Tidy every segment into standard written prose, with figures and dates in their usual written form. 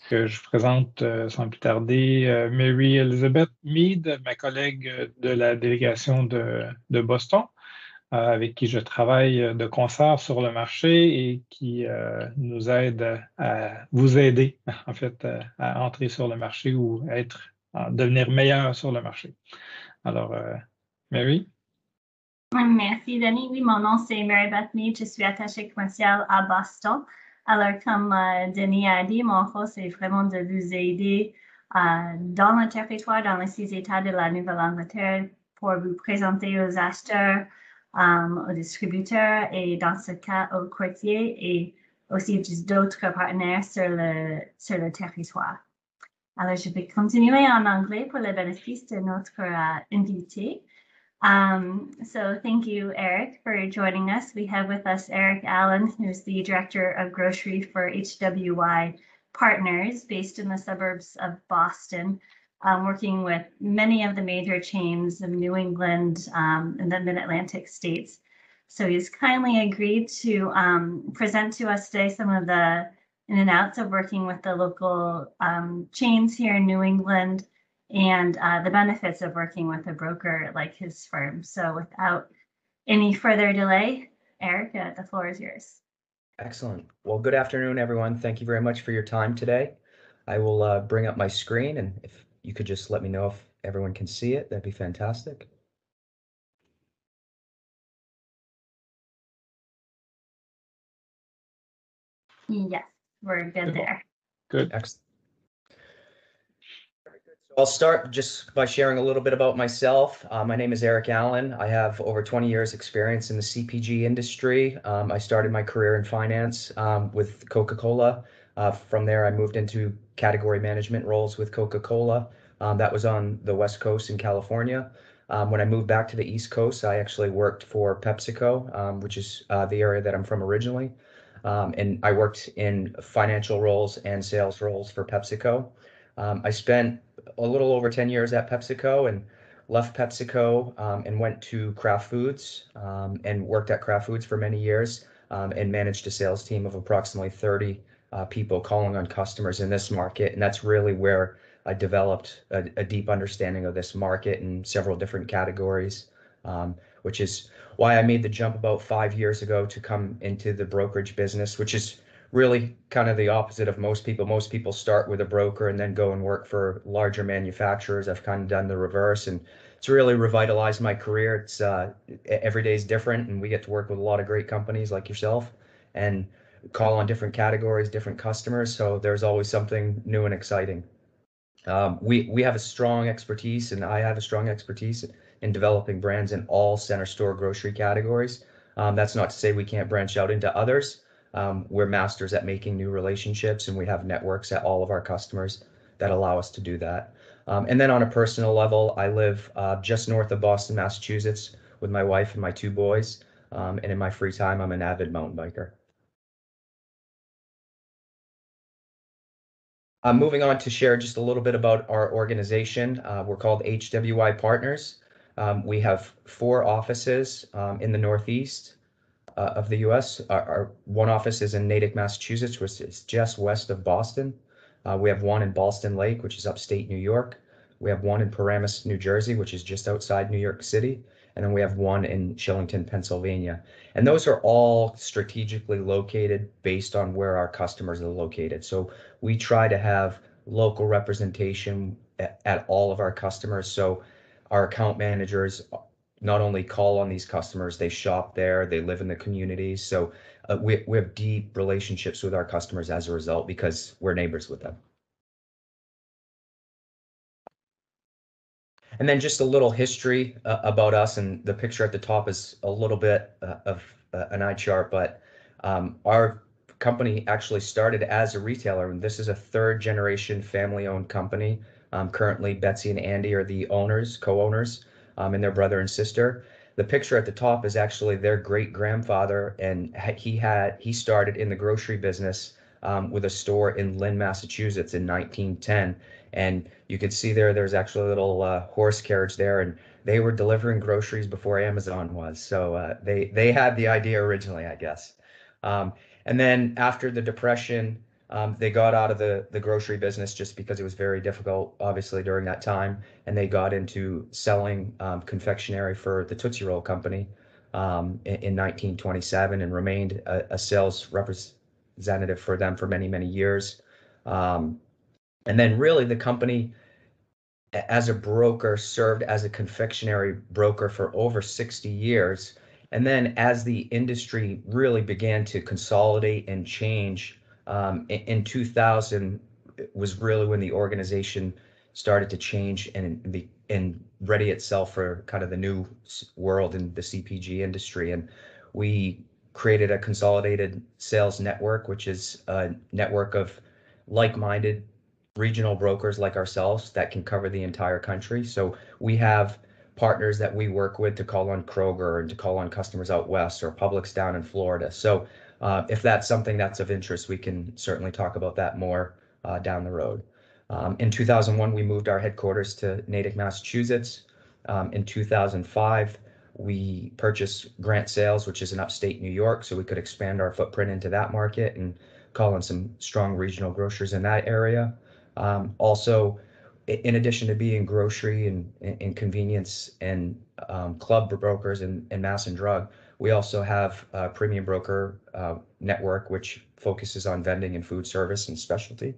Que je présente sans plus tarder Mary Elizabeth Mead, ma collègue de la délégation de Boston, avec qui je travaille de concert sur le marché et qui nous aide à vous aider, en fait, à entrer sur le marché ou à devenir meilleur sur le marché. Alors, Mary? Merci, Denis. Oui, mon nom, c'est Mary Beth Mead. Je suis attachée commerciale à Boston. Alors, comme Denis a dit, mon rôle, c'est vraiment de vous aider dans le territoire, dans les 6 États de la Nouvelle Angleterre, pour vous présenter aux acheteurs, aux distributeurs et dans ce cas, aux courtiers et aussi d'autres partenaires sur le territoire. Alors, je vais continuer en anglais pour le bénéfice de notre invité. So thank you, Eric, for joining us. We have with us Eric Allen, who's the Director of Grocery for HWY Partners based in the suburbs of Boston, working with many of the major chains of New England and the Mid-Atlantic states. So he's kindly agreed to present to us today some of the in and outs of working with the local chains here in New England and the benefits of working with a broker like his firm. So without any further delay, Eric, the floor is yours. Excellent. Well, good afternoon, everyone. Thank you very much for your time today. I will bring up my screen, and if you could just let me know if everyone can see it, that'd be fantastic. Yes, we're good there. Good. Excellent. I'll start just by sharing a little bit about myself. My name is Eric Allen. I have over 20 years experience in the CPG industry. I started my career in finance with Coca-Cola. From there, I moved into category management roles with Coca-Cola. That was on the West Coast in California. When I moved back to the East Coast, I actually worked for PepsiCo, which is the area that I'm from originally. And I worked in financial roles and sales roles for PepsiCo. I spent a little over 10 years at PepsiCo and left PepsiCo and went to Kraft Foods and worked at Kraft Foods for many years and managed a sales team of approximately 30 people calling on customers in this market. And that's really where I developed a deep understanding of this market in several different categories, which is why I made the jump about 5 years ago to come into the brokerage business, which is really kind of the opposite of most people. Most people start with a broker and then go and work for larger manufacturers. I've kind of done the reverse, and it's really revitalized my career. It's every day is different, and we get to work with a lot of great companies like yourself and call on different categories, different customers. So there's always something new and exciting. We have a strong expertise, and I have a strong expertise in developing brands in all center store grocery categories. That's not to say we can't branch out into others. We're masters at making new relationships, and we have networks at all of our customers that allow us to do that. And then on a personal level, I live just north of Boston, Massachusetts with my wife and my 2 boys. And in my free time, I'm an avid mountain biker. I'm moving on to share just a little bit about our organization. We're called HWY Partners. We have 4 offices in the Northeast of the U.S. Our one office is in Natick, Massachusetts, which is just west of Boston. We have one in Ballston Lake, which is upstate New York. We have one in Paramus, New Jersey, which is just outside New York City. And then we have one in Shillington, Pennsylvania. And those are all strategically located based on where our customers are located. So we try to have local representation at all of our customers. So our account managers not only call on these customers, they shop there, they live in the communities. So we have deep relationships with our customers as a result because we're neighbors with them. And then just a little history about us, and the picture at the top is a little bit of an eye chart, but our company actually started as a retailer, and this is a 3rd generation family-owned company. Currently, Betsy and Andy are the owners, co-owners, and their brother and sister. The picture at the top is actually their great-grandfather, and he started in the grocery business with a store in Lynn, Massachusetts in 1910. And you can see there's actually a little horse carriage there, and they were delivering groceries before Amazon was. So they had the idea originally, I guess. And then after the Depression, They got out of the grocery business just because it was very difficult, obviously, during that time. And they got into selling confectionery for the Tootsie Roll Company in 1927 and remained a sales representative for them for many, many years. And then really the company as a broker served as a confectionery broker for over 60 years. And then as the industry really began to consolidate and change, in 2000 was really when the organization started to change and ready itself for kind of the new world in the CPG industry. And we created a consolidated sales network, which is a network of like-minded regional brokers like ourselves that can cover the entire country. So we have partners that we work with to call on Kroger and to call on customers out west or Publix down in Florida. So if that's something that's of interest, we can certainly talk about that more down the road. In 2001, we moved our headquarters to Natick, Massachusetts. In 2005, we purchased Grant Sales, which is in upstate New York, so we could expand our footprint into that market and call on some strong regional grocers in that area. Also, in addition to being grocery and convenience and club brokers and mass and drug, we also have a premium broker network, which focuses on vending and food service and specialty.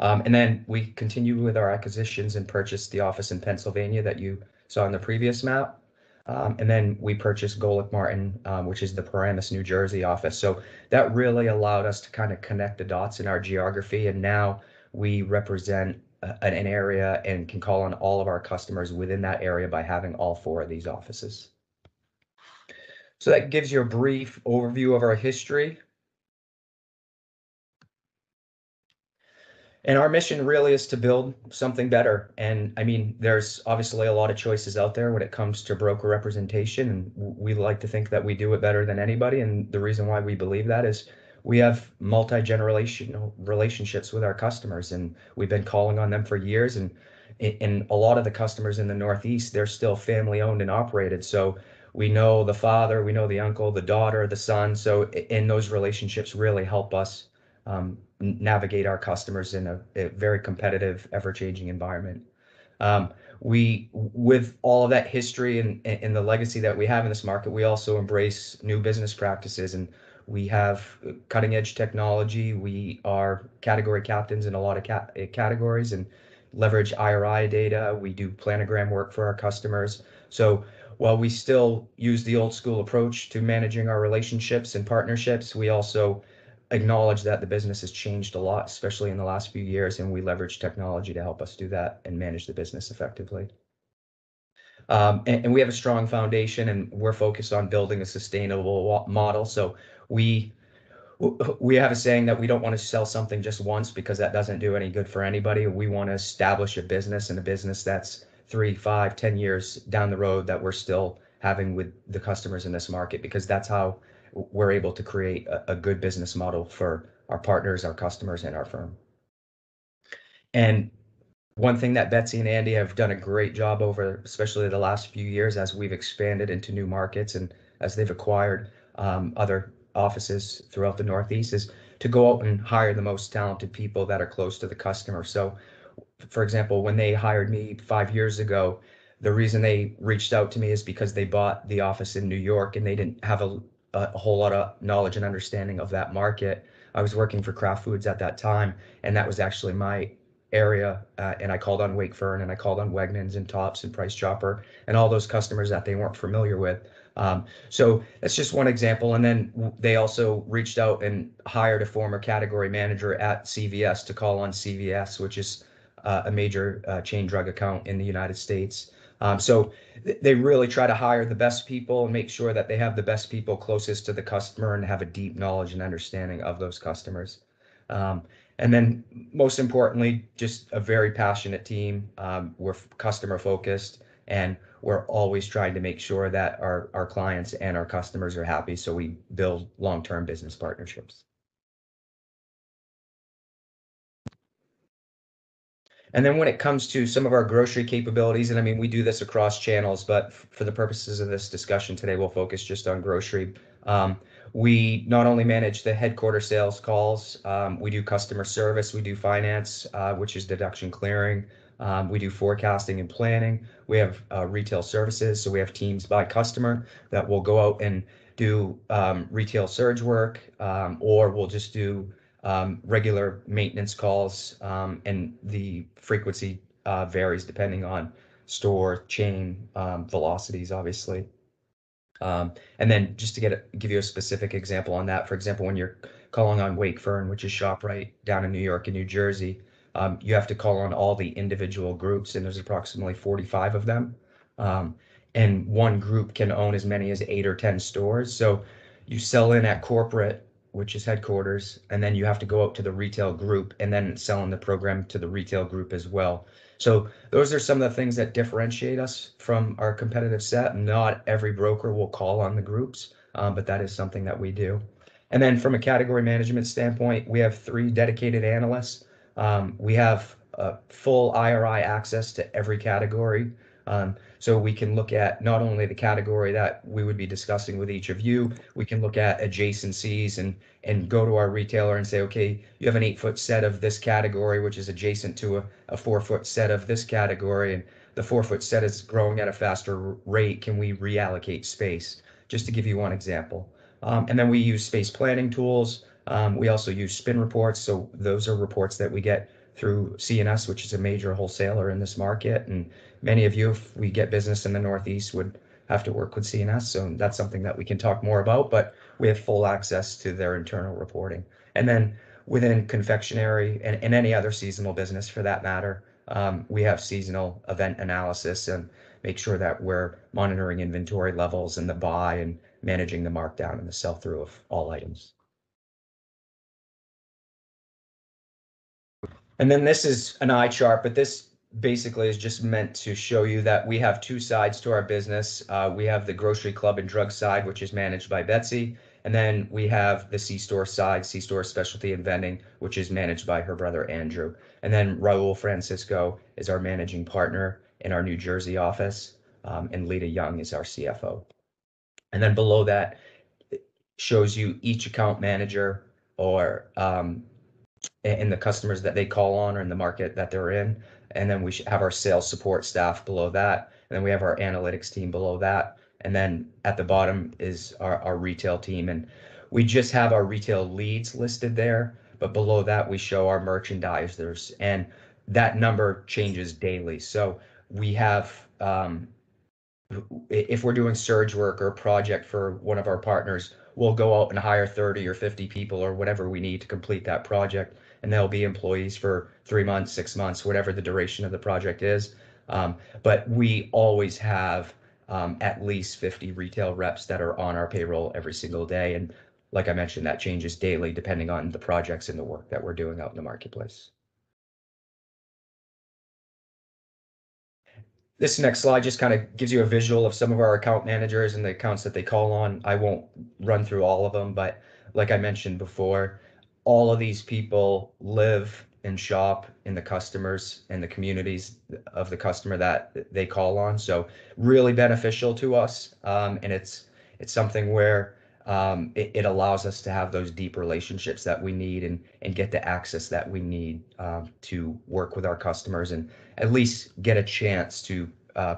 And then we continued with our acquisitions and purchased the office in Pennsylvania that you saw in the previous map. And then we purchased Golick Martin, which is the Paramus, New Jersey office. So that really allowed us to kind of connect the dots in our geography. And now we represent an area and can call on all of our customers within that area by having all 4 of these offices. So that gives you a brief overview of our history. And our mission really is to build something better. And I mean, there's obviously a lot of choices out there when it comes to broker representation. And we like to think that we do it better than anybody. And the reason why we believe that is we have multi-generational relationships with our customers. And we've been calling on them for years. And in a lot of the customers in the Northeast, they're still family owned and operated. So we know the father, we know the uncle, the daughter, the son. So in those relationships really help us navigate our customers in a very competitive, ever-changing environment. With all of that history and the legacy that we have in this market, we also embrace new business practices, and we have cutting-edge technology. We are category captains in a lot of categories and leverage IRI data. We do planogram work for our customers. So while we still use the old school approach to managing our relationships and partnerships, we also acknowledge that the business has changed a lot, especially in the last few years, and we leverage technology to help us do that and manage the business effectively. And we have a strong foundation, and we're focused on building a sustainable model. So we have a saying that we don't want to sell something just once because that doesn't do any good for anybody. We want to establish a business, and a business that's 3, 5, 10 years down the road that we're still having with the customers in this market, because that's how we're able to create a good business model for our partners, our customers, and our firm. And one thing that Betsy and Andy have done a great job over, especially the last few years as we've expanded into new markets and as they've acquired other offices throughout the Northeast, is to go out and hire the most talented people that are close to the customer. So, for example, when they hired me 5 years ago, the reason they reached out to me is because they bought the office in New York and they didn't have a whole lot of knowledge and understanding of that market. I was working for Kraft Foods at that time, and that was actually my area. And I called on Wakefern, and I called on Wegmans and Tops and Price Chopper and all those customers that they weren't familiar with. So that's just one example. And then they also reached out and hired a former category manager at CVS to call on CVS, which is a major chain drug account in the United States. So they really try to hire the best people and make sure that they have the best people closest to the customer and have a deep knowledge and understanding of those customers. And then most importantly, just a very passionate team. We're customer focused, and we're always trying to make sure that our clients and our customers are happy, so we build long-term business partnerships. And then when it comes to some of our grocery capabilities, and I mean, we do this across channels, but for the purposes of this discussion today, we'll focus just on grocery. We not only manage the headquarter sales calls, we do customer service, we do finance, which is deduction clearing. We do forecasting and planning. We have retail services, so we have teams by customer that will go out and do retail surge work, or we'll just do regular maintenance calls, and the frequency varies depending on store, chain, velocities, obviously. And then just to give you a specific example on that, for example, when you're calling on Wakefern, which is ShopRite down in New York and New Jersey, you have to call on all the individual groups, and there's approximately 45 of them. And one group can own as many as 8 or 10 stores. So you sell in at corporate, which is headquarters, and then you have to go out to the retail group and then sell in the program to the retail group as well. So those are some of the things that differentiate us from our competitive set. Not every broker will call on the groups, but that is something that we do. And then from a category management standpoint, we have 3 dedicated analysts. We have full IRI access to every category. So we can look at not only the category that we would be discussing with each of you, we can look at adjacencies and go to our retailer and say, okay, you have an 8-foot set of this category, which is adjacent to a 4-foot set of this category, and the 4-foot set is growing at a faster rate. Can we reallocate space? Just to give you one example. And then we use space planning tools. We also use spin reports. So those are reports that we get through CNS, which is a major wholesaler in this market. And many of you, if we get business in the Northeast, would have to work with CNS. So that's something that we can talk more about, but we have full access to their internal reporting. And then within confectionery and any other seasonal business for that matter, we have seasonal event analysis and make sure that we're monitoring inventory levels and the buy and managing the markdown and the sell-through of all items. And then this is an eye chart, but this basically is just meant to show you that we have 2 sides to our business. We have the grocery club and drug side, which is managed by Betsy. And then we have the C-store side, C-store specialty and vending, which is managed by her brother, Andrew. And then Raul Francisco is our managing partner in our New Jersey office. And Lita Young is our CFO. And then below that, it shows you each account manager or and the customers that they call on or in the market that they're in. And then we have our sales support staff below that. And then we have our analytics team below that. And then at the bottom is our retail team. And we just have our retail leads listed there. But below that, we show our merchandisers. And that number changes daily. So we have, if we're doing surge work or a project for one of our partners, we'll go out and hire 30 or 50 people or whatever we need to complete that project. And they'll be employees for 3 months, 6 months, whatever the duration of the project is. But we always have at least 50 retail reps that are on our payroll every single day. And like I mentioned, that changes daily depending on the projects and the work that we're doing out in the marketplace. This next slide just kind of gives you a visual of some of our account managers and the accounts that they call on. I won't run through all of them, but like I mentioned before, all of these people live and shop in the customers and the communities of the customer that they call on. So really beneficial to us. And it's something where it allows us to have those deep relationships that we need and get the access that we need to work with our customers and at least get a chance to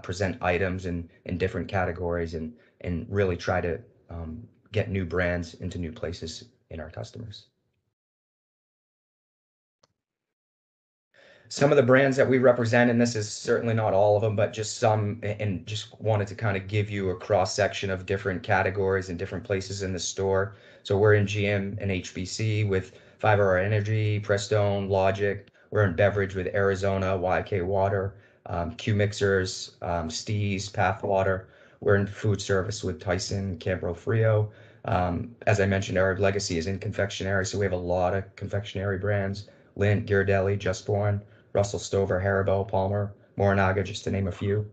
present items in different categories and really try to get new brands into new places in our customers. Some of the brands that we represent, and this is certainly not all of them, but just some, and just wanted to kind of give you a cross section of different categories and different places in the store. So we're in GM and HBC with 5 Hour Energy, Prestone, Logic. We're in beverage with Arizona, YK Water, Q Mixers, Steez, Pathwater. We're in food service with Tyson, Cambro Frio. As I mentioned, our legacy is in confectionery, so we have a lot of confectionery brands. Lindt, Ghirardelli, Just Born, Russell Stover, Haribo, Palmer, Morinaga, just to name a few.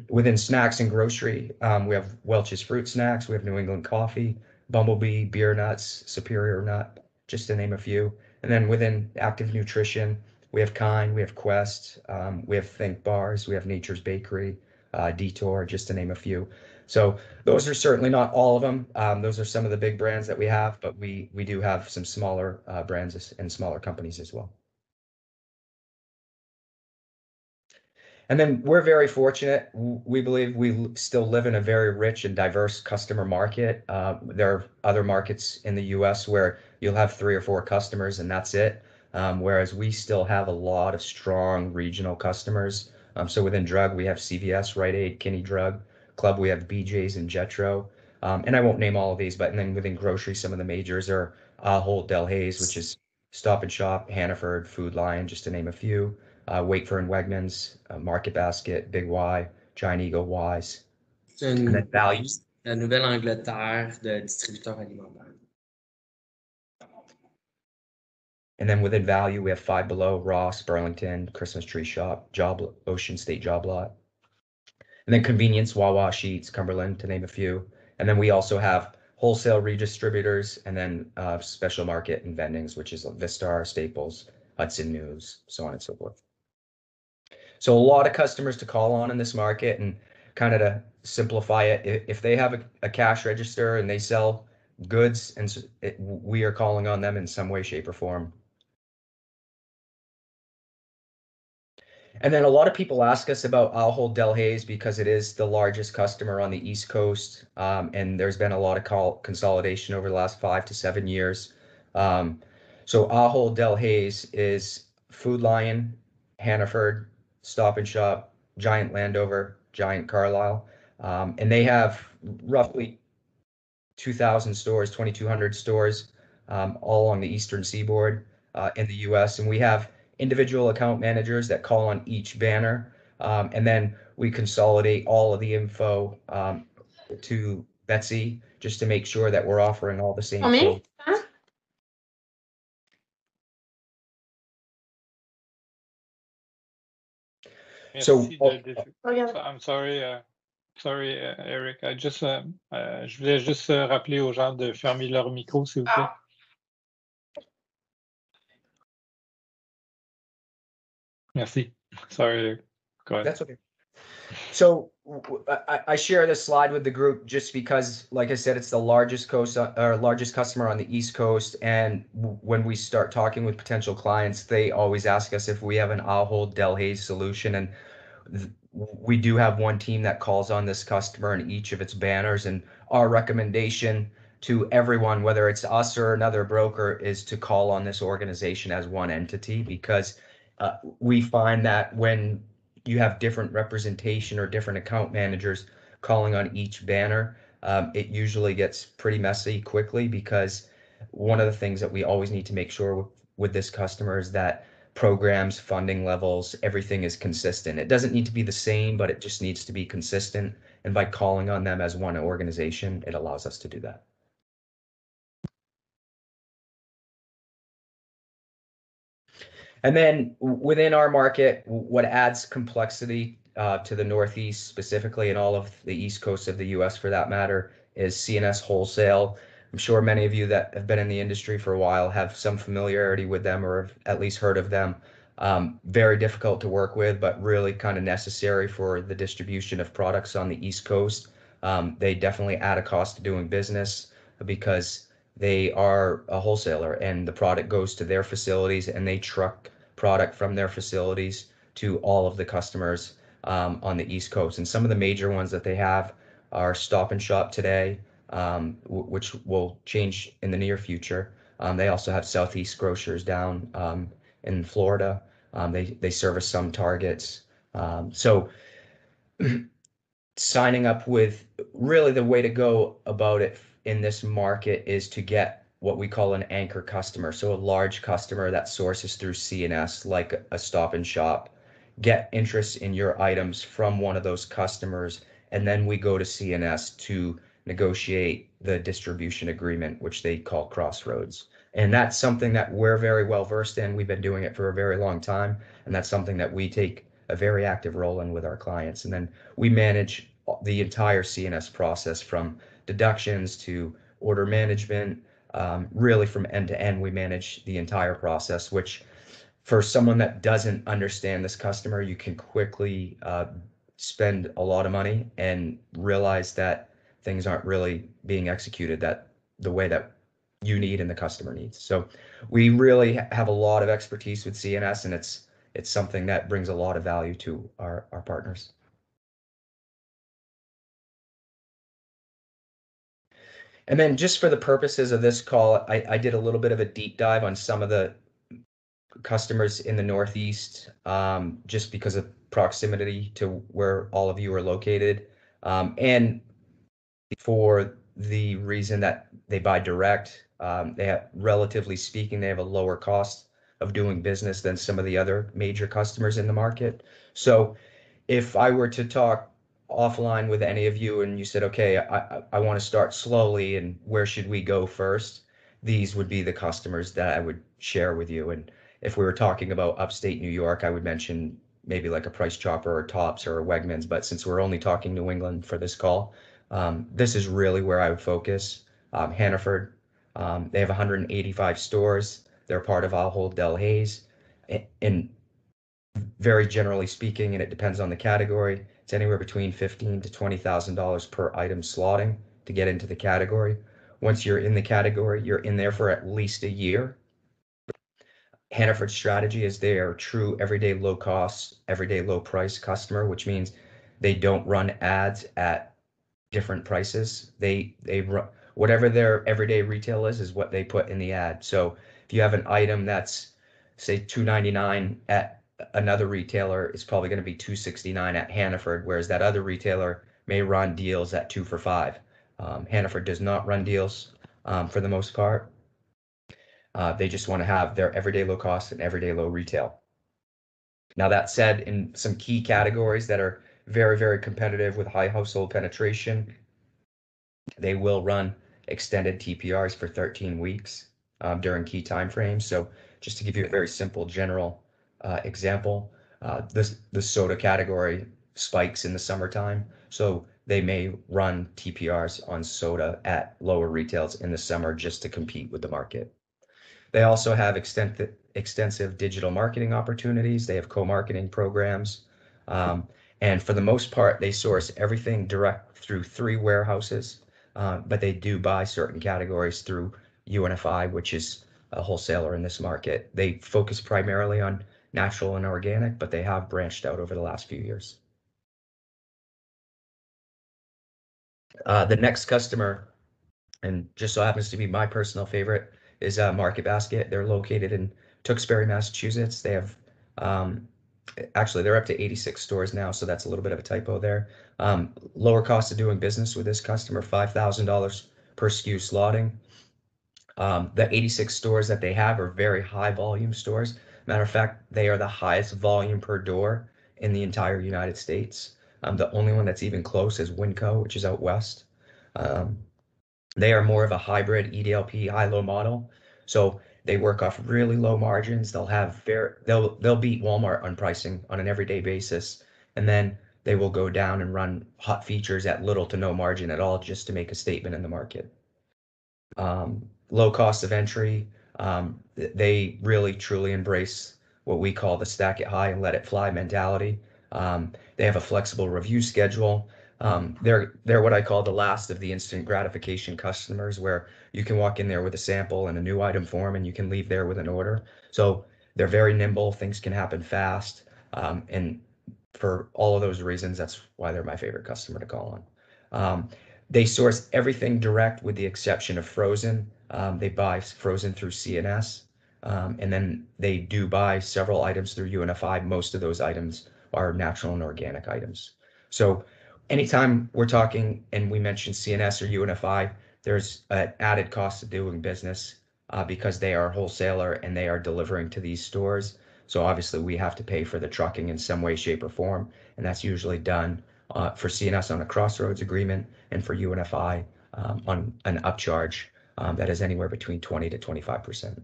Within snacks and grocery, we have Welch's Fruit Snacks, we have New England Coffee, Bumblebee, Beer Nuts, Superior Nut, just to name a few. And then within active nutrition, we have Kind, we have Quest, we have Think Bars, we have Nature's Bakery, Detour, just to name a few. So those are certainly not all of them. Those are some of the big brands that we have, but we do have some smaller brands and smaller companies as well. And then we're very fortunate. We believe we still live in a very rich and diverse customer market. There are other markets in the US where you'll have 3 or 4 customers and that's it. Whereas we still have a lot of strong regional customers. So within drug, we have CVS, Rite Aid, Kinney Drug. Club, we have BJ's and Jetro. And I won't name all of these, but and then within grocery, some of the majors are Ahold Delhaize, which is Stop and Shop, Hannaford, Food Lion, just to name a few. Wakefield and Wegmans, Market Basket, Big Y, Giant Eagle, Wise. C'est And then value. la Nouvelle-Angleterre de distributeurs alimentaires. And then within value, we have Five Below, Ross, Burlington, Christmas Tree Shop, Ocean State Job Lot. And then convenience, Wawa, Sheetz, Cumberland, to name a few. And then we also have wholesale redistributors and then special market and vendings, which is Vistar, Staples, Hudson News, so on and so forth. So a lot of customers to call on in this market, and kind of to simplify it, if they have a cash register and they sell goods, and we are calling on them in some way, shape, or form. And then a lot of people ask us about Ahold Delhaize because it is the largest customer on the East Coast, and there's been a lot of consolidation over the last 5 to 7 years. So Ahold Delhaize is Food Lion, Hannaford, Stop and Shop, Giant Landover, Giant Carlisle, and they have roughly 2,000 stores, 2,200 stores, all on the Eastern Seaboard in the U.S. And we have individual account managers that call on each banner, and then we consolidate all of the info to Betsy just to make sure that we're offering all the same things. Merci I'm sorry, Eric. Je voulais juste rappeler aux gens de fermer leur micro, s'il vous plaît. Merci. Sorry. Go ahead. That's okay. So I share this slide with the group just because, like I said, it's the largest customer on the East Coast. And when we start talking with potential clients, they always ask us if we have an Ahold Delhaize solution. And we do have one team that calls on this customer in each of its banners. And our recommendation to everyone, whether it's us or another broker, is to call on this organization as one entity, because we find that when you have different representation or different account managers calling on each banner, it usually gets pretty messy quickly, because one of the things that we always need to make sure with this customer is that programs, funding levels, everything is consistent. It doesn't need to be the same, but it just needs to be consistent. And by calling on them as one organization, it allows us to do that. And then within our market, what adds complexity to the Northeast specifically, and all of the East Coast of the US for that matter, is CNS Wholesale. I'm sure many of you that have been in the industry for a while have some familiarity with them, or have at least heard of them. Very difficult to work with, but really kind of necessary for the distribution of products on the East Coast. They definitely add a cost to doing business because they are a wholesaler and the product goes to their facilities, and they truck product from their facilities to all of the customers on the East Coast. And some of the major ones that they have are Stop and Shop today, which will change in the near future. They also have Southeast Grocers down in Florida. They service some Targets. So signing up with, really the way to go about it in this market is to get what we call an anchor customer. So a large customer that sources through CNS, like a Stop and Shop, get interest in your items from one of those customers. And then we go to CNS to negotiate the distribution agreement, which they call Crossroads. And that's something that we're very well versed in. We've been doing it for a very long time. And that's something that we take a very active role in with our clients. And then we manage the entire CNS process, from deductions to order management, really from end to end. We manage the entire process, which for someone that doesn't understand this customer, you can quickly spend a lot of money and realize that things aren't really being executed the way that you need and the customer needs. So we really have a lot of expertise with CNS, and it's something that brings a lot of value to our partners. And then just for the purposes of this call, I did a little bit of a deep dive on some of the customers in the Northeast, just because of proximity to where all of you are located, and for the reason that they buy direct. They have, relatively speaking, they have a lower cost of doing business than some of the other major customers in the market. So if I were to talk offline with any of you and you said, okay, I want to start slowly and where should we go first? These would be the customers that I would share with you. And if we were talking about upstate New York, I would mention maybe like a Price Chopper or Tops or a Wegmans. But since we're only talking New England for this call, this is really where I would focus. Hannaford, they have 185 stores. They're part of Ahold Delhaize. And very generally speaking, and it depends on the category, it's anywhere between $15,000 to $20,000 per item slotting to get into the category. Once you're in the category, you're in there for at least a year. Hannaford's strategy is they are true everyday low cost, everyday low price customer, which means they don't run ads at different prices. They run whatever their everyday retail is what they put in the ad. So if you have an item that's say $2.99 at another retailer, it's probably going to be $2.69 at Hannaford, whereas that other retailer may run deals at 2 for $5. Hannaford does not run deals for the most part. They just want to have their everyday low cost and everyday low retail. Now that said, in some key categories that are very, very competitive with high household penetration, they will run extended TPRs for 13 weeks during key timeframes. So just to give you a very simple general example, the soda category spikes in the summertime. So they may run TPRs on soda at lower retails in the summer just to compete with the market. They also have extensive digital marketing opportunities. They have co-marketing programs. And for the most part, they source everything direct through 3 warehouses, but they do buy certain categories through UNFI, which is a wholesaler in this market. They focus primarily on natural and organic, but they have branched out over the last few years. The next customer, and just so happens to be my personal favorite, is Market Basket. They're located in Tewksbury, Massachusetts. They have, actually, they're up to 86 stores now, so that's a little bit of a typo there. Lower cost of doing business with this customer, $5,000 per SKU slotting. The 86 stores that they have are very high volume stores. Matter of fact, they are the highest volume per door in the entire United States. The only one that's even close is Winco, which is out west. They are more of a hybrid EDLP high-low model. So they work off really low margins. They'll beat Walmart on pricing on an everyday basis. And then they will go down and run hot features at little to no margin at all just to make a statement in the market. Low cost of entry. They really truly embrace what we call the stack it high and let it fly mentality. They have a flexible review schedule. They're what I call the last of the instant gratification customers, where you can walk in there with a sample and a new item form and you can leave there with an order. So they're very nimble, things can happen fast. And for all of those reasons, that's why they're my favorite customer to call on. They source everything direct with the exception of frozen. They buy frozen through CNS. And then they do buy several items through UNFI. Most of those items are natural and organic items. So anytime we're talking and we mention CNS or UNFI, there's an added cost of doing business because they are a wholesaler and they are delivering to these stores. So obviously we have to pay for the trucking in some way, shape, or form. And that's usually done for CNS on a crossroads agreement and for UNFI on an upcharge that is anywhere between 20 to 25%.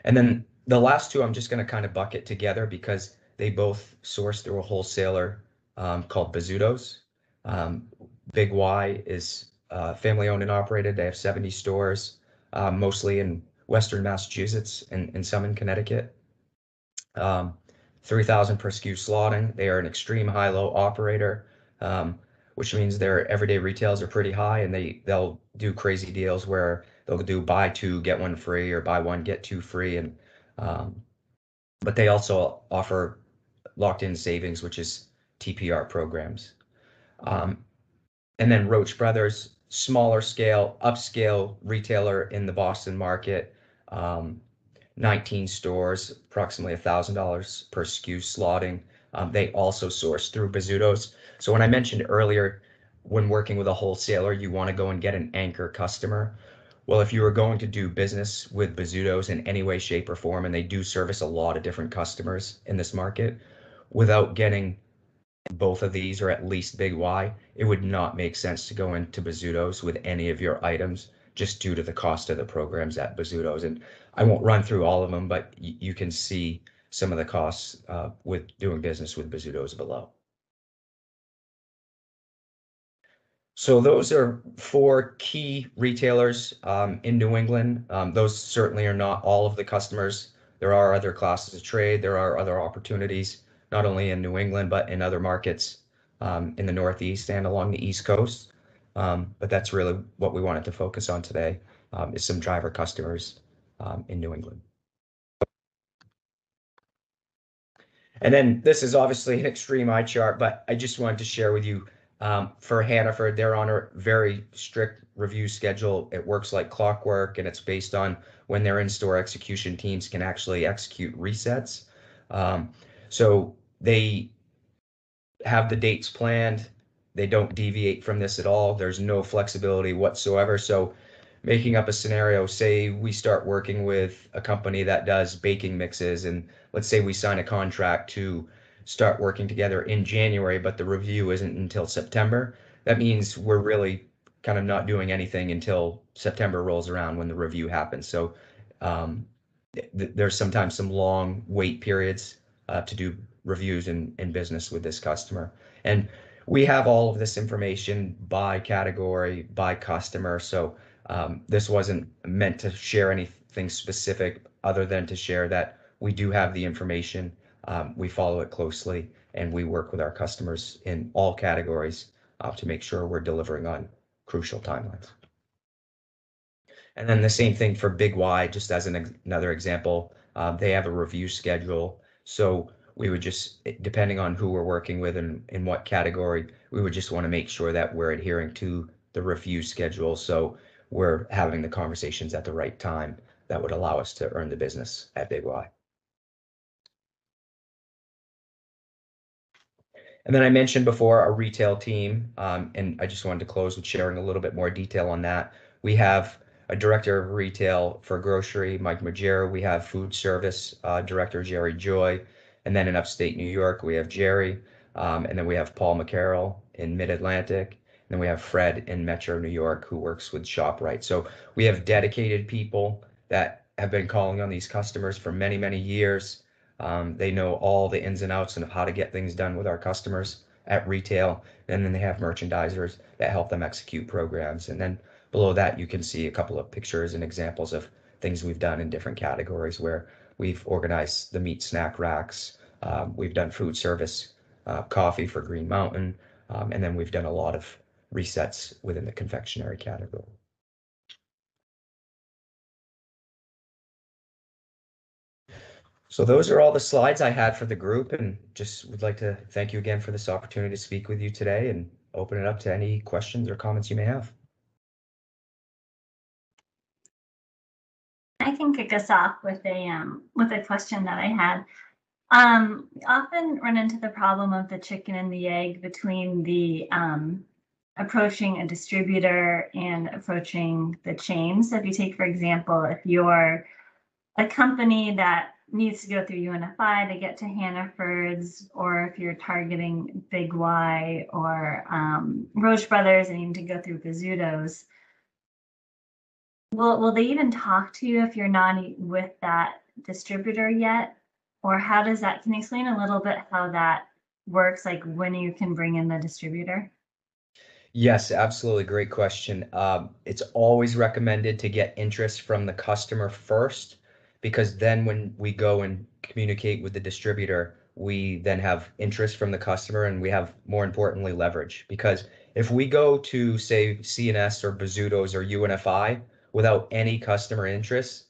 And then the last two I'm just going to kind of bucket together because they both source through a wholesaler called Bizzuto's. Big Y is family owned and operated. They have 70 stores, mostly in Western Massachusetts and some in Connecticut. $3,000 per SKU slotting. They are an extreme high-low operator, which means their everyday retails are pretty high, and they'll do crazy deals where they'll do buy two, get one free, or buy one, get two free. And but they also offer locked-in savings, which is TPR programs. And then Roach Brothers, smaller scale, upscale retailer in the Boston market, 19 stores, approximately $1,000 per SKU slotting. They also source through Bizzuto's. So when I mentioned earlier, when working with a wholesaler, you want to go and get an anchor customer. Well, if you are going to do business with Bizzuto's in any way, shape, or form, and they do service a lot of different customers in this market, without getting both of these, or at least Big Y, it would not make sense to go into Bizzuto's with any of your items just due to the cost of the programs at Bizzuto's. And I won't run through all of them, but you can see some of the costs with doing business with Bizzuto's below. So those are 4 key retailers in New England. Those certainly are not all of the customers. There are other classes of trade. There are other opportunities, not only in New England, but in other markets in the Northeast and along the East Coast. But that's really what we wanted to focus on today, is some driver customers in New England. And then this is obviously an extreme eye chart, but I just wanted to share with you for Hannaford, they're on a very strict review schedule. It works like clockwork, and it's based on when their in-store execution teams can actually execute resets. So they have the dates planned. They don't deviate from this at all. There's no flexibility whatsoever. So making up a scenario, say we start working with a company that does baking mixes, and let's say we sign a contract to start working together in January, but the review isn't until September. That means we're really kind of not doing anything until September rolls around when the review happens. So there's sometimes some long wait periods to do reviews in business with this customer. And we have all of this information by category, by customer. So this wasn't meant to share anything specific other than to share that we do have the information. We follow it closely, and we work with our customers in all categories to make sure we're delivering on crucial timelines. And then the same thing for Big Y, just as another example, they have a review schedule. So we would just, depending on who we're working with and in what category, we would just want to make sure that we're adhering to the review schedule. So we're having the conversations at the right time that would allow us to earn the business at Big Y. And then I mentioned before our retail team, and I just wanted to close with sharing a little bit more detail on that. We have a director of retail for grocery, Mike Majera. We have food service director, Jerry Joy. And then in upstate New York, we have Jerry. And then we have Paul McCarroll in Mid-Atlantic. And then we have Fred in Metro New York, who works with ShopRite. So we have dedicated people that have been calling on these customers for many, many years. They know all the ins and outs and how to get things done with our customers at retail. And then they have merchandisers that help them execute programs. And then below that, you can see a couple of pictures and examples of things we've done in different categories where we've organized the meat snack racks. We've done food service, coffee for Green Mountain. And then we've done a lot of resets within the confectionery category. So those are all the slides I had for the group, and just would like to thank you again for this opportunity to speak with you today and open it up to any questions or comments you may have. I can kick us off with a question that I had. We often run into the problem of the chicken and the egg between the approaching a distributor and approaching the chain. So if you take, for example, if you're a company that needs to go through UNFI to get to Hannaford's, or if you're targeting Big Y or Roche Brothers and need to go through Bizzuto's, will they even talk to you if you're not with that distributor yet? Or how does that, can you explain a little bit how that works, like when you can bring in the distributor? Yes, absolutely. Great question. It's always recommended to get interest from the customer first, because then when we go and communicate with the distributor, we then have interest from the customer, and we have, more importantly, leverage. Because if we go to, say, CNS or Bazzuto's or UNFI without any customer interest,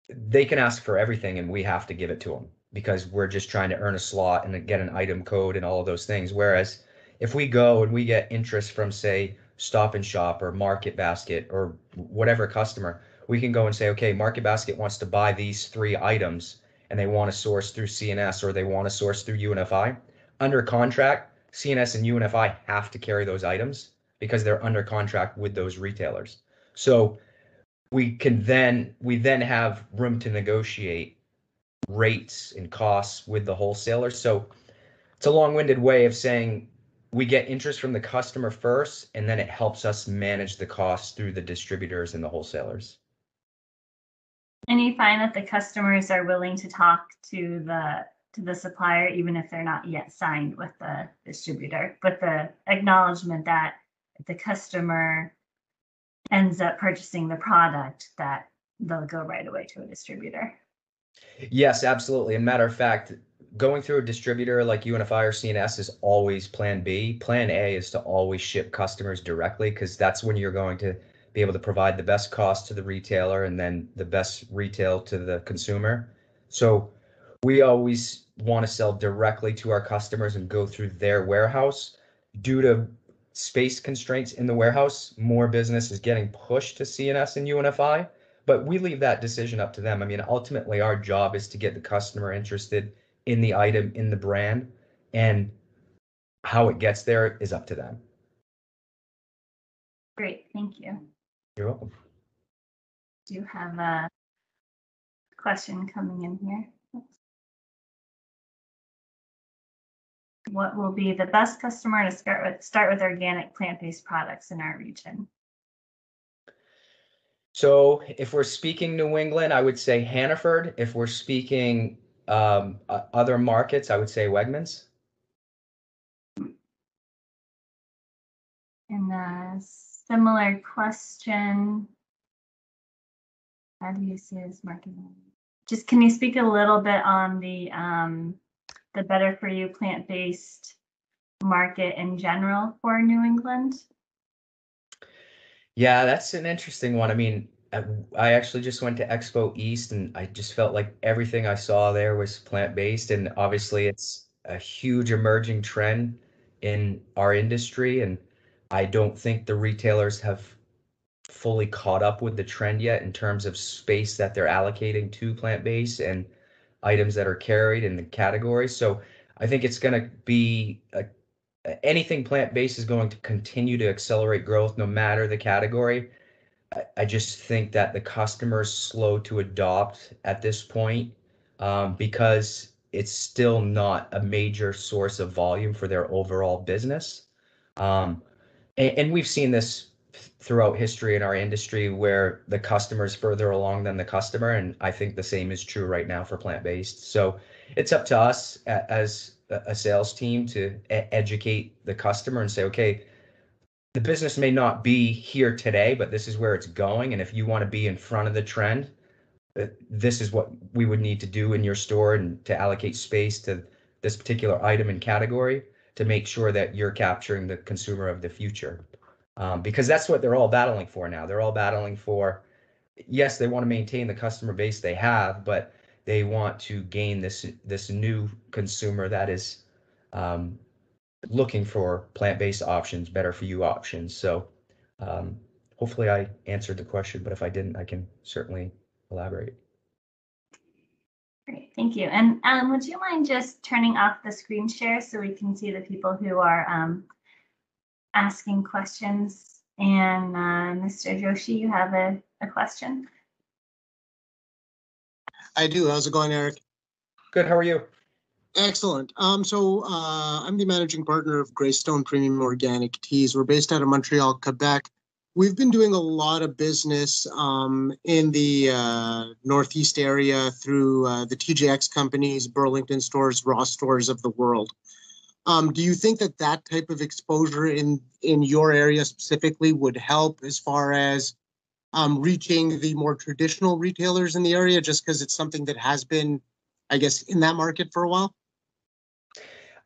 they can ask for everything and we have to give it to them because we're just trying to earn a slot and get an item code and all of those things. Whereas if we go and we get interest from, say, Stop and Shop or Market Basket or whatever customer, we can go and say, okay, Market Basket wants to buy these 3 items and they want to source through CNS or they want to source through UNFI. Under contract, CNS and UNFI have to carry those items because they're under contract with those retailers. So we then have room to negotiate rates and costs with the wholesalers. So it's a long-winded way of saying we get interest from the customer first, and then it helps us manage the costs through the distributors and the wholesalers. And you find that the customers are willing to talk to the supplier, even if they're not yet signed with the distributor, but the acknowledgement that the customer ends up purchasing the product, that they'll go right away to a distributor. Yes, absolutely. And matter of fact, going through a distributor like UNFI or CNS is always plan B. Plan A is to always ship customers directly, because that's when you're going to be able to provide the best cost to the retailer and then the best retail to the consumer. So we always want to sell directly to our customers and go through their warehouse. Due to space constraints in the warehouse, more business is getting pushed to CNS and UNFI, but we leave that decision up to them. I mean, ultimately, our job is to get the customer interested in the item, in the brand, and how it gets there is up to them. Great, thank you. You're welcome. Do you have a question coming in here? What will be the best customer to start with organic plant-based products in our region? So if we're speaking New England, I would say Hannaford. If we're speaking other markets, I would say Wegmans. And a similar question, how do you see this marketing? Just can you speak a little bit on the better for you plant-based market in general for New England? Yeah, that's an interesting one. I mean, I actually just went to Expo East and I just felt like everything I saw there was plant-based. And obviously it's a huge emerging trend in our industry. And I don't think the retailers have fully caught up with the trend yet in terms of space that they're allocating to plant-based and items that are carried in the category. So I think it's going to be anything plant-based is going to continue to accelerate growth no matter the category. I just think that the customer's slow to adopt at this point because it's still not a major source of volume for their overall business. And we've seen this throughout history in our industry where the customer is further along than the customer. And I think the same is true right now for plant-based. So it's up to us as a sales team to educate the customer and say, okay, the business may not be here today, but this is where it's going. And if you want to be in front of the trend, this is what we would need to do in your store and to allocate space to this particular item and category to make sure that you're capturing the consumer of the future. Because that's what they're all battling for now. They're all battling for, yes, they want to maintain the customer base they have, but they want to gain this new consumer that is looking for plant-based options, better for you options. So hopefully I answered the question, but if I didn't, I can certainly elaborate. Great, thank you. And would you mind just turning off the screen share so we can see the people who are asking questions? And Mr. Joshi, you have a question? I do. How's it going, Eric? Good. How are you? Excellent. So I'm the managing partner of Greystone Premium Organic Teas. We're based out of Montreal, Quebec. We've been doing a lot of business in the Northeast area through the TJX companies, Burlington stores, Ross stores of the world. Do you think that that type of exposure in your area specifically would help as far as reaching the more traditional retailers in the area, just because it's something that has been, I guess, in that market for a while?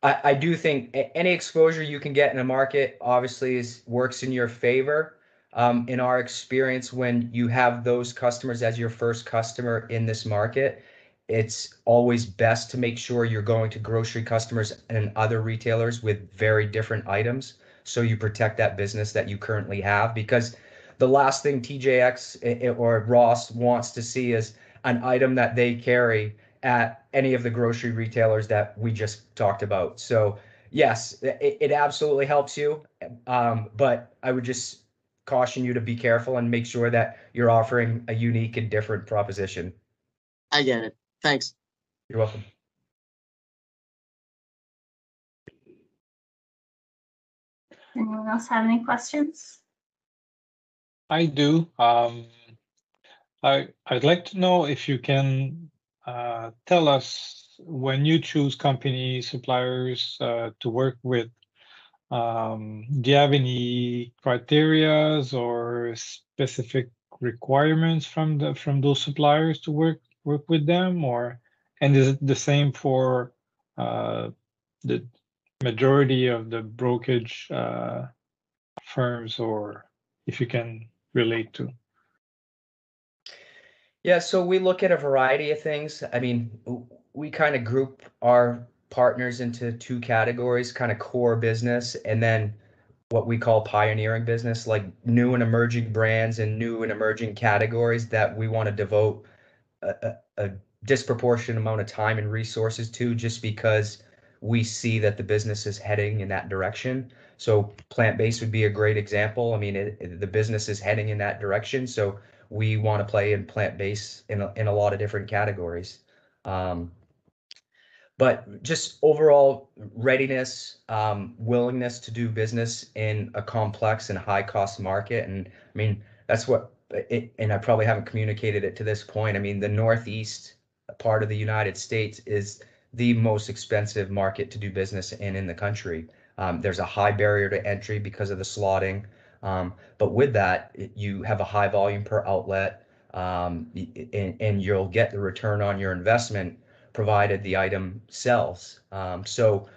I do think any exposure you can get in a market obviously works in your favor. In our experience, when you have those customers as your first customer in this market, it's always best to make sure you're going to grocery customers and other retailers with very different items, so you protect that business that you currently have. Because the last thing TJX or Ross wants to see is an item that they carry at any of the grocery retailers that we just talked about. So yes, it absolutely helps you, but I would just caution you to be careful and make sure that you're offering a unique and different proposition. I get it. Thanks. You're welcome. Anyone else have any questions? I do. I'd like to know if you can tell us, when you choose company suppliers to work with, do you have any criterias or specific requirements from those suppliers to work with them, and is it the same for the majority of the brokerage firms, or if you can relate to? Yeah, so we look at a variety of things. I mean, we kind of group our partners into two categories, kind of core business and then what we call pioneering business, like new and emerging brands and new and emerging categories that we want to devote a disproportionate amount of time and resources to, just because we see that the business is heading in that direction. So plant-based would be a great example. I mean, the business is heading in that direction. So we want to play in plant-based in a lot of different categories. But just overall readiness, willingness to do business in a complex and high cost market. And I mean, that's what and I probably haven't communicated it to this point. I mean, the Northeast part of the United States is the most expensive market to do business in the country. There's a high barrier to entry because of the slotting. But with that, you have a high volume per outlet, and you'll get the return on your investment provided the item sells. So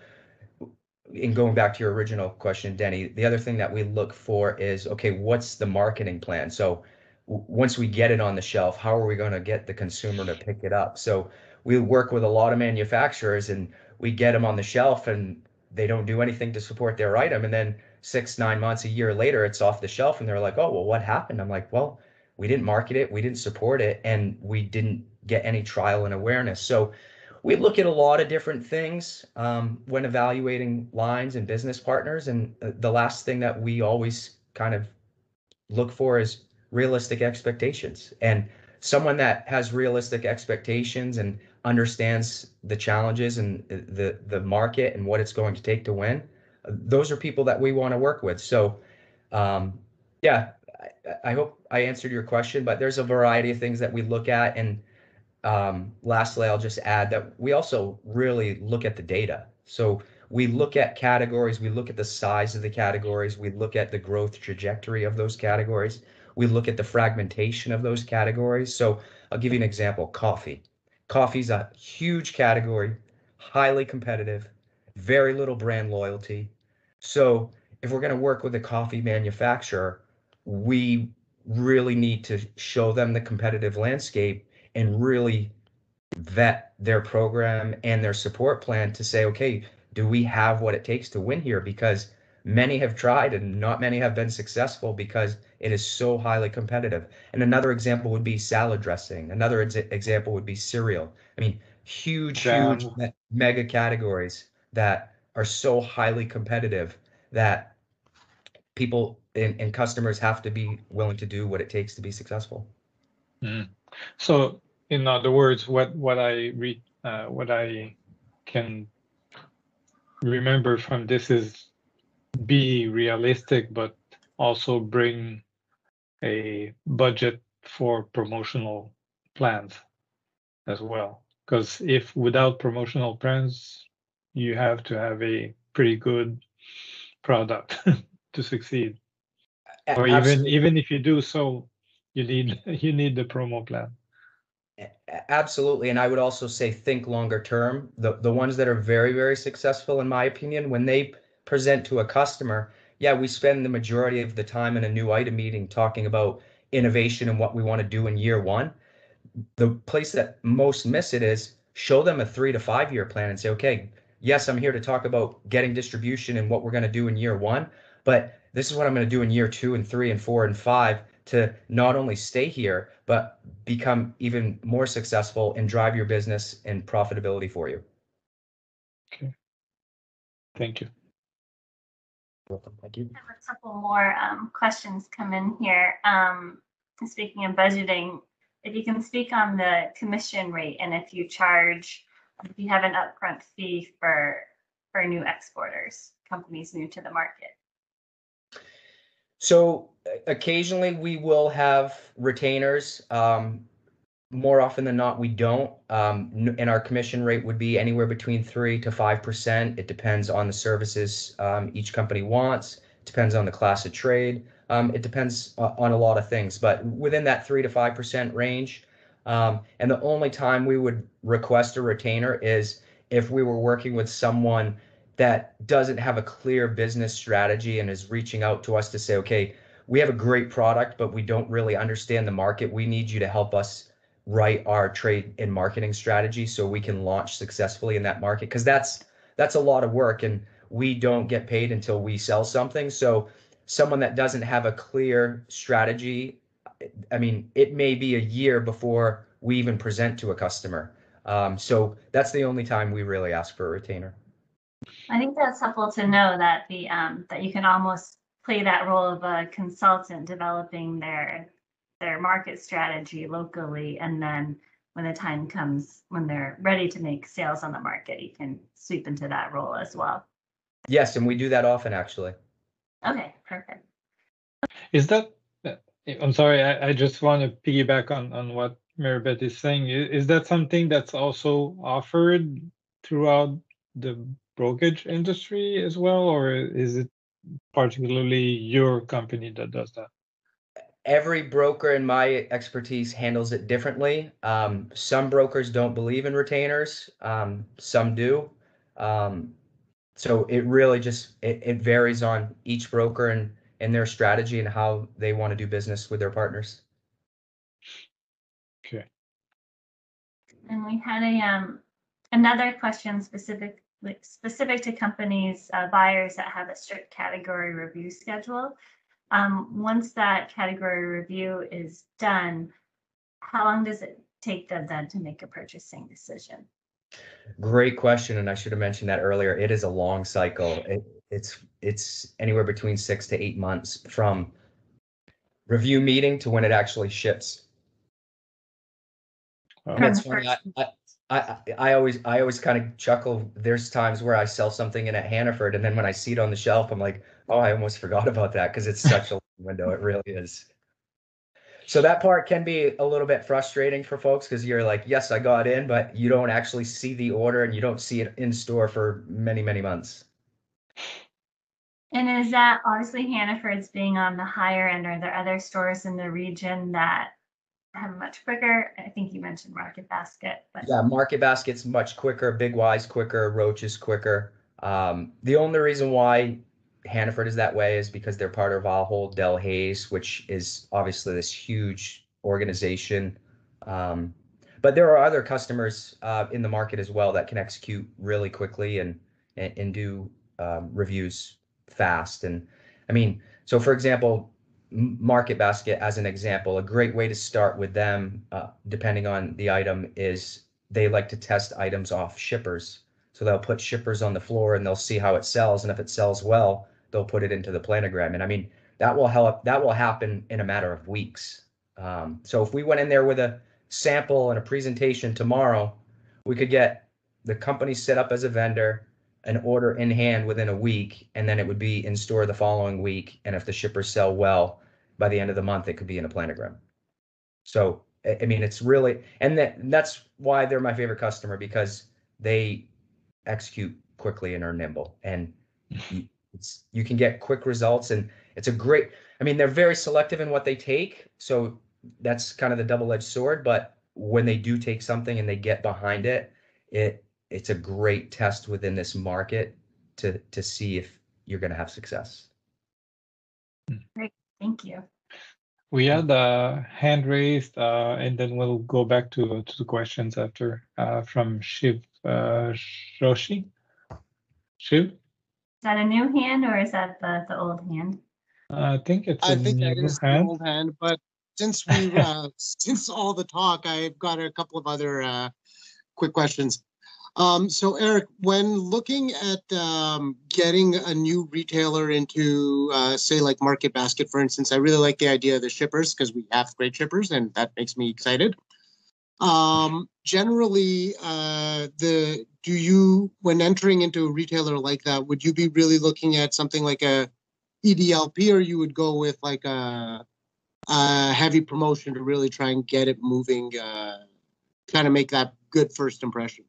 in going back to your original question, Denny, the other thing that we look for is, okay, what's the marketing plan? So once we get it on the shelf, how are we going to get the consumer to pick it up? So we work with a lot of manufacturers and we get them on the shelf and they don't do anything to support their item. And then 6, 9 months, a year later, it's off the shelf and they're like, oh, well, what happened? I'm like, well, we didn't market it, we didn't support it, and we didn't get any trial and awareness. So we look at a lot of different things when evaluating lines and business partners. And the last thing that we always kind of look for is realistic expectations. And someone that has realistic expectations and understands the challenges and the market and what it's going to take to win, those are people that we want to work with. So yeah, I hope I answered your question, but there's a variety of things that we look at. And lastly, I'll just add that we also really look at the data. So we look at categories, we look at the size of the categories, we look at the growth trajectory of those categories, we look at the fragmentation of those categories. So I'll give you an example: coffee. Coffee's a huge category, highly competitive, very little brand loyalty. So if we're going to work with a coffee manufacturer, we really need to show them the competitive landscape and really vet their program and their support plan to say, okay, do we have what it takes to win here? Because many have tried and not many have been successful because it is so highly competitive. And another example would be salad dressing. Another example would be cereal. I mean, huge mega categories that are so highly competitive that people and customers have to be willing to do what it takes to be successful. So in other words, what I can remember from this is be realistic, but also bring a budget for promotional plans as well. Because if without promotional plans, you have to have a pretty good product to succeed. Or even if you do so, you need the promo plan. Absolutely. And I would also say think longer term. The ones that are very, very successful, in my opinion, when they present to a customer, yeah, we spend the majority of the time in a new item meeting talking about innovation and what we want to do in year one. The place that most miss it is show them a 3 to 5 year plan and say, okay, yes, I'm here to talk about getting distribution and what we're going to do in year one, but this is what I'm going to do in year 2 and 3 and 4 and 5 to not only stay here, but become even more successful and drive your business and profitability for you. Okay. Thank you. Welcome. Thank you. I have a couple more questions come in here. Speaking of budgeting, if you can speak on the commission rate and if you have an upfront fee for new exporters, companies new to the market. So occasionally we will have retainers. More often than not, we don't. And our commission rate would be anywhere between 3 to 5%. It depends on the services each company wants. It depends on the class of trade. It depends on a lot of things, but within that 3 to 5% range. And the only time we would request a retainer is if we were working with someone that doesn't have a clear business strategy and is reaching out to us to say, okay, we have a great product, but we don't really understand the market. We need you to help us write our trade and marketing strategy so we can launch successfully in that market, because that's a lot of work and we don't get paid until we sell something. So someone that doesn't have a clear strategy, I mean, it may be a year before we even present to a customer. So that's the only time we really ask for a retainer. I think that's helpful to know that that you can almost play that role of a consultant, developing their market strategy locally, and then when the time comes when they're ready to make sales on the market, you can sweep into that role as well. Yes, and we do that often, actually. Okay, perfect. Is that, I'm sorry, I just want to piggyback on what Maribeth is saying. Is that something that's also offered throughout the brokerage industry as well, or is it particularly your company that does that? Every broker in my expertise handles it differently. Some brokers don't believe in retainers. Some do. So it really just, it varies on each broker and their strategy and how they want to do business with their partners. Okay. And we had another question specific to companies, buyers that have a strict category review schedule. Once that category review is done, how long does it take them then to make a purchasing decision? Great question, and I should have mentioned that earlier. It is a long cycle. It's anywhere between 6 to 8 months from review meeting to when it actually ships. And it's funny. I always kind of chuckle. There's times where I sell something in at Hannaford, and then when I see it on the shelf, I'm like, oh, I almost forgot about that, because it's such a long window. It really is. So that part can be a little bit frustrating for folks, because you're like, yes, I got in, but you don't actually see the order and you don't see it in store for many, many months. And is that obviously Hannaford's being on the higher end? Are there other stores in the region that have much quicker? I think you mentioned Market Basket, but yeah, Market Basket's much quicker, Big Y's quicker, Roach is quicker. The only reason why Hannaford is that way is because they're part of Ahold Delhaize, which is obviously this huge organization. But there are other customers in the market as well that can execute really quickly and do reviews fast. And I mean, so for example, Market Basket, as an example, a great way to start with them, depending on the item, is they like to test items off shippers. So they'll put shippers on the floor and they'll see how it sells. And if it sells well, they'll put it into the planogram. And I mean, that will help. That will happen in a matter of weeks. So if we went in there with a sample and a presentation tomorrow, we could get the company set up as a vendor, an order in hand within a week, and then it would be in store the following week. And if the shippers sell well, by the end of the month, it could be in a planogram. So, I mean, it's really, and that's why they're my favorite customer, because they execute quickly and are nimble, and you can get quick results. And it's a great, I mean, they're very selective in what they take. So that's kind of the double-edged sword, but when they do take something and they get behind it, it's a great test within this market to see if you're going to have success. Great, thank you. We had a hand raised, and then we'll go back to the questions after from Shiv Joshi. Shiv? Is that a new hand or is that the old hand? I think it's I a think that new is the hand. old hand, but since we since all the talk, I've got a couple of other quick questions. So Eric, when looking at getting a new retailer into, say, like Market Basket, for instance, I really like the idea of the shippers because we have great shippers, and that makes me excited. Generally, when entering into a retailer like that, would you be really looking at something like a EDLP, or you would go with like a heavy promotion to really try and get it moving, kind of make that good first impression?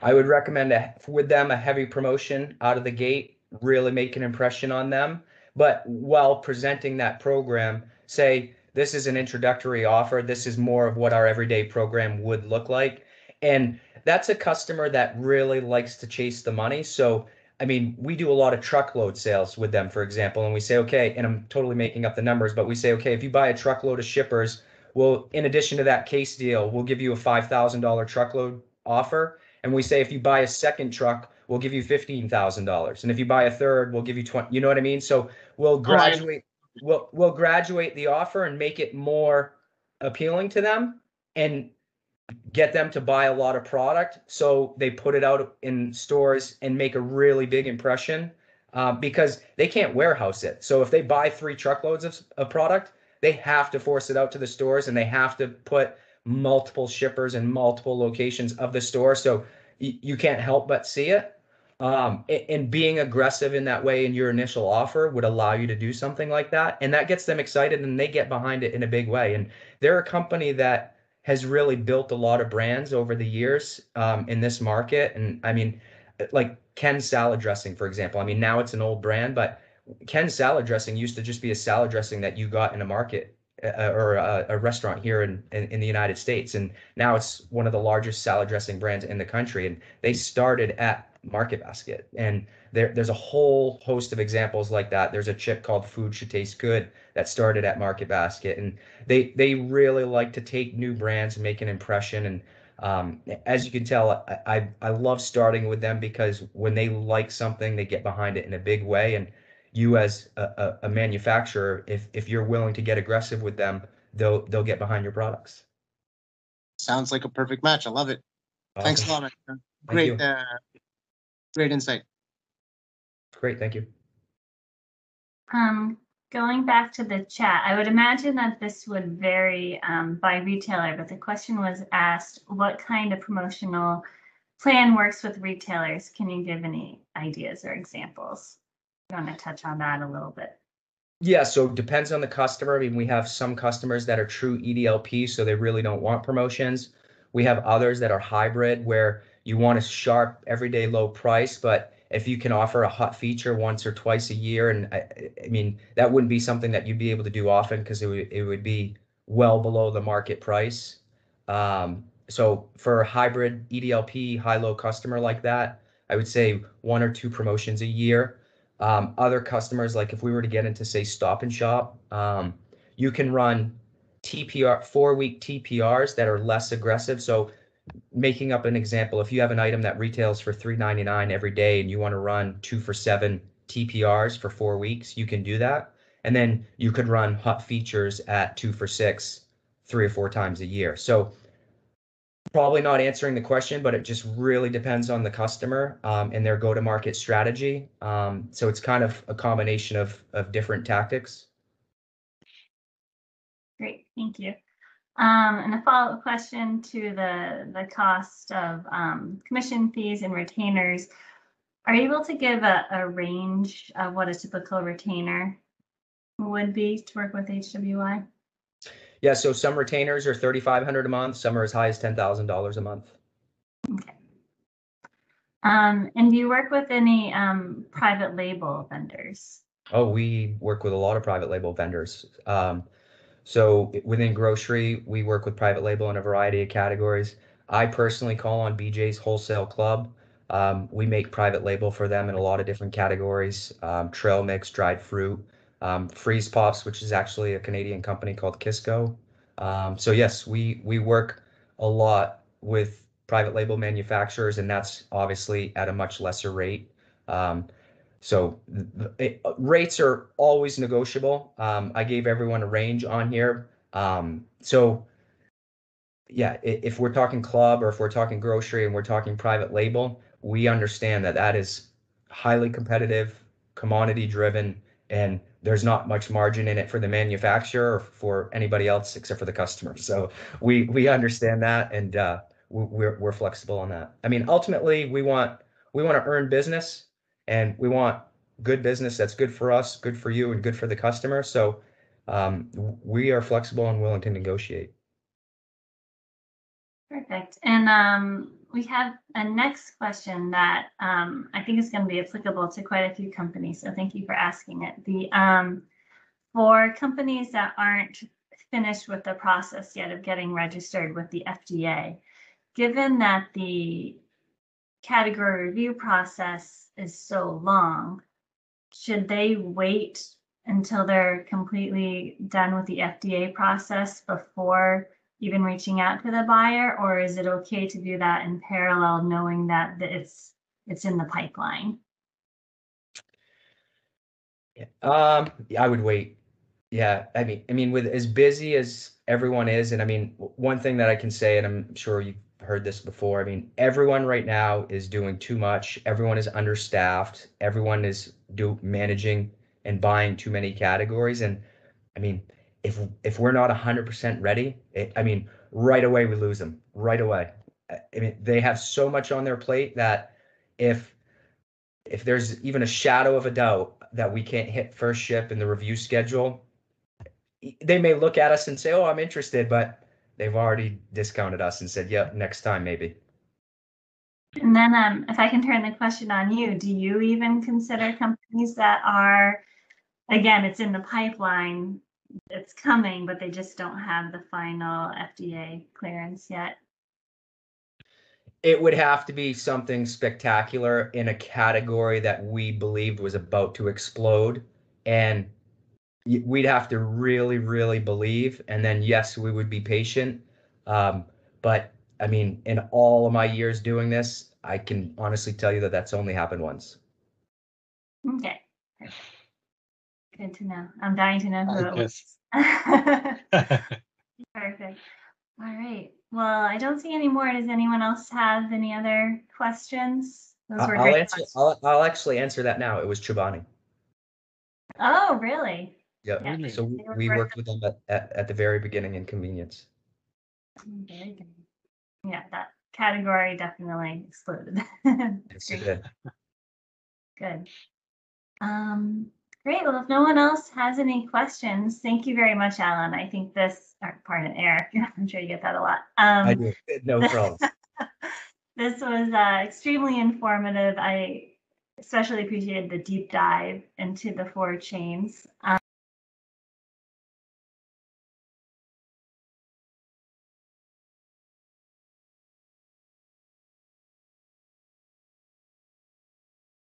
I would recommend with them a heavy promotion out of the gate, really make an impression on them. But while presenting that program, say, this is an introductory offer. This is more of what our everyday program would look like. And that's a customer that really likes to chase the money. So, I mean, we do a lot of truckload sales with them, for example, and we say, okay, and I'm totally making up the numbers, but we say, okay, if you buy a truckload of shippers, well, in addition to that case deal, we'll give you a $5,000 truckload offer. And we say, if you buy a second truck, we'll give you $15,000. And if you buy a third, we'll give you 20. You know what I mean? So we'll graduate, we'll graduate the offer and make it more appealing to them and get them to buy a lot of product. So they put it out in stores and make a really big impression, because they can't warehouse it. So if they buy 3 truckloads of product, they have to force it out to the stores, and they have to put multiple shippers in multiple locations of the store. So you can't help but see it. And being aggressive in that way in your initial offer would allow you to do something like that. And that gets them excited, and they get behind it in a big way. And they're a company that has really built a lot of brands over the years in this market. And I mean, like Ken's salad dressing, for example. I mean, now it's an old brand, but Ken's salad dressing used to just be a salad dressing that you got in a market or a restaurant here in the United States. And now it's one of the largest salad dressing brands in the country. And they started at Market Basket. And there's a whole host of examples like that. There's a chip called Food Should Taste Good that started at Market Basket. And they really like to take new brands and make an impression. And as you can tell, I love starting with them because when they like something, they get behind it in a big way. And you as a manufacturer, if you're willing to get aggressive with them, they'll get behind your products. Sounds like a perfect match. I love it. Awesome. Thanks a lot, man. Great, great insight. Great, thank you. Going back to the chat, I would imagine that this would vary by retailer, but the question was asked, what kind of promotional plan works with retailers? Can you give any ideas or examples? I want to touch on that a little bit. Yeah, so it depends on the customer. I mean, we have some customers that are true EDLP, so they really don't want promotions. We have others that are hybrid, where you want a sharp, everyday low price, but if you can offer a hot feature once or twice a year, and I mean, that wouldn't be something that you'd be able to do often because it would be well below the market price. So for a hybrid EDLP, high-low customer like that, I would say 1 or 2 promotions a year. Other customers, like if we were to get into, say, Stop and Shop, you can run TPR 4-week TPRs that are less aggressive. So making up an example, if you have an item that retails for $3.99 every day and you want to run 2 for $7 TPRs for 4 weeks, you can do that. And then you could run hot features at 2 for $6, 3 or 4 times a year. So probably not answering the question, but it just really depends on the customer and their go-to-market strategy. So it's kind of a combination of different tactics. Great, thank you. And a follow-up question to the cost of commission fees and retainers. Are you able to give a range of what a typical retainer would be to work with HWI? Yeah, so some retainers are $3,500 a month. Some are as high as $10,000 a month. Okay. And do you work with any private label vendors? Oh, we work with a lot of private label vendors. So within grocery, we work with private label in a variety of categories. I personally call on BJ's Wholesale Club. We make private label for them in a lot of different categories, trail mix, dried fruit, freeze pops, which is actually a Canadian company called Kisco. So yes, we work a lot with private label manufacturers, and that's obviously at a much lesser rate. So rates are always negotiable. I gave everyone a range on here. So yeah, if we're talking club or if we're talking grocery and we're talking private label, we understand that that is highly competitive, commodity driven, and there's not much margin in it for the manufacturer or for anybody else except for the customer. So we understand that, and we're flexible on that. I mean, ultimately, we want to earn business, and we want good business that's good for us, good for you, and good for the customer. So we are flexible and willing to negotiate. Perfect. And we have a next question that I think is going to be applicable to quite a few companies. So thank you for asking it. For companies that aren't finished with the process yet of getting registered with the FDA, given that the category review process is so long, should they wait until they're completely done with the FDA process before even reaching out to the buyer, or is it okay to do that in parallel, knowing that it's in the pipeline? I would wait. Yeah, I mean, with as busy as everyone is, and I mean, one thing that I can say, and I'm sure you've heard this before, I mean, everyone right now is doing too much. Everyone is understaffed. Everyone is managing and buying too many categories. And I mean, if we're not 100% ready, I mean, right away we lose them. Right away. I mean, they have so much on their plate that if there's even a shadow of a doubt that we can't hit first ship in the review schedule, they may look at us and say, "Oh, I'm interested," but they've already discounted us and said, "Yep, next time maybe." And then if I can turn the question on you, do you even consider companies that are, again, it's in the pipeline, it's coming, but they just don't have the final FDA clearance yet? It would have to be something spectacular in a category that we believed was about to explode, and we'd have to really, really believe, and then yes, we would be patient. But I mean, in all of my years doing this, I can honestly tell you that that's only happened once. Okay. Good to know. I'm dying to know who I it guess. was. Perfect. All right. Well, I don't see any more. Does anyone else have any other questions? Those were great questions. I'll actually answer that now. It was Chobani. Oh, really? Yep. Yeah. Really? So we worked with them at the very beginning in convenience. Very good. Yeah, that category definitely exploded. Yes, it did. Good. Great. Well, if no one else has any questions, thank you very much, Alan. I think this, or pardon, Eric, I'm sure you get that a lot. I do. No problem. This was extremely informative. I especially appreciated the deep dive into the 4 chains.